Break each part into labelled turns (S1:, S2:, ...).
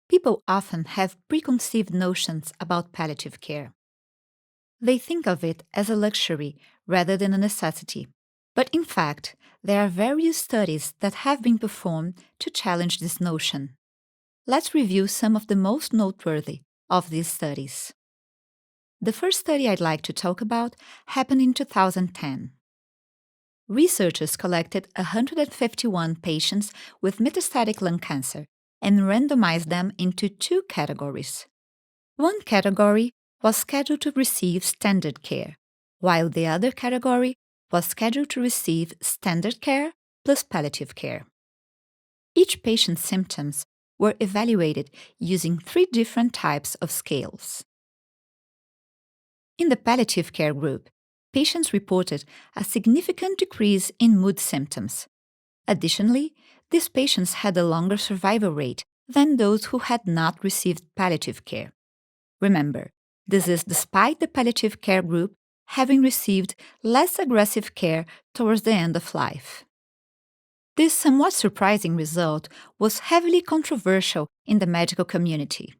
S1: People often have preconceived notions about palliative care. They think of it as a luxury rather than a necessity. But in fact, there are various studies that have been performed to challenge this notion. Let's review some of the most noteworthy of these studies. The first study I'd like to talk about happened in 2010. Researchers collected 151 patients with metastatic lung cancer and randomized them into two categories. One category was scheduled to receive standard care, while the other category was scheduled to receive standard care plus palliative care. Each patient's symptoms were evaluated using 3 different types of scales. In the palliative care group, patients reported a significant decrease in mood symptoms. Additionally, these patients had a longer survival rate than those who had not received palliative care. Remember, this is despite the palliative care group having received less aggressive care towards the end of life. This somewhat surprising result was heavily controversial in the medical community.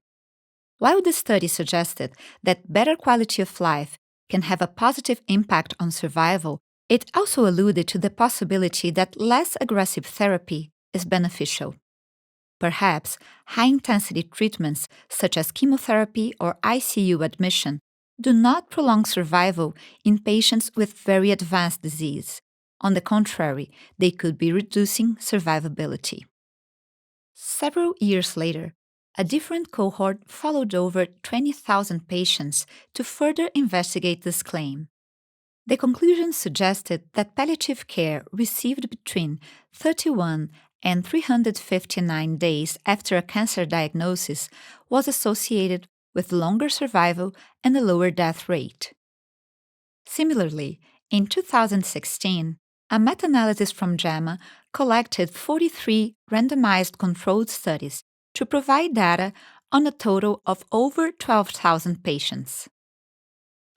S1: While the study suggested that better quality of life can have a positive impact on survival, it also alluded to the possibility that less aggressive therapy is beneficial. Perhaps high-intensity treatments such as chemotherapy or ICU admission do not prolong survival in patients with very advanced disease. On the contrary, they could be reducing survivability. Several years later, a different cohort followed over 20,000 patients to further investigate this claim. The conclusions suggested that palliative care received between 31 and 359 days after a cancer diagnosis was associated with longer survival and a lower death rate. Similarly, in 2016, a meta-analysis from JAMA collected 43 randomized controlled studies to provide data on a total of over 12,000 patients.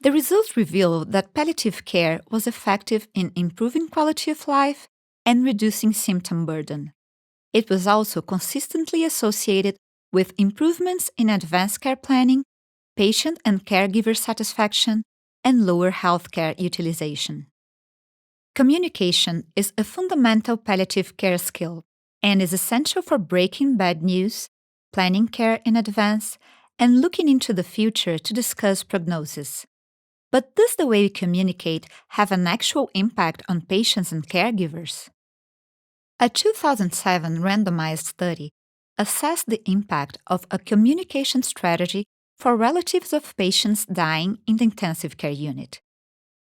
S1: The results revealed that palliative care was effective in improving quality of life and reducing symptom burden. It was also consistently associated with improvements in advanced care planning, patient and caregiver satisfaction, and lower healthcare utilization. Communication is a fundamental palliative care skill and is essential for breaking bad news, planning care in advance, and looking into the future to discuss prognosis. But does the way we communicate have an actual impact on patients and caregivers? A 2007 randomized study assessed the impact of a communication strategy for relatives of patients dying in the intensive care unit.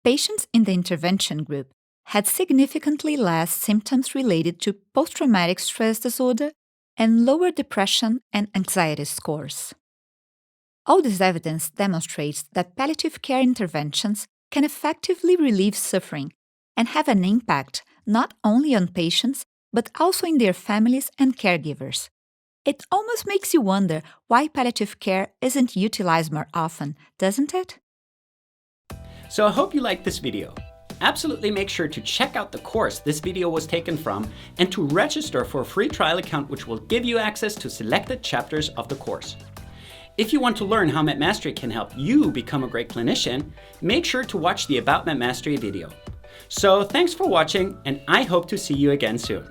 S1: Patients in the intervention group had significantly less symptoms related to post-traumatic stress disorder and lower depression and anxiety scores. All this evidence demonstrates that palliative care interventions can effectively relieve suffering and have an impact not only on patients but also in their families and caregivers. It almost makes you wonder why palliative care isn't utilized more often, doesn't it?
S2: So I hope you liked this video. Absolutely make sure to check out the course this video was taken from and to register for a free trial account which will give you access to selected chapters of the course. If you want to learn how MedMastery can help you become a great clinician, make sure to watch the About MedMastery video. So thanks for watching, and I hope to see you again soon.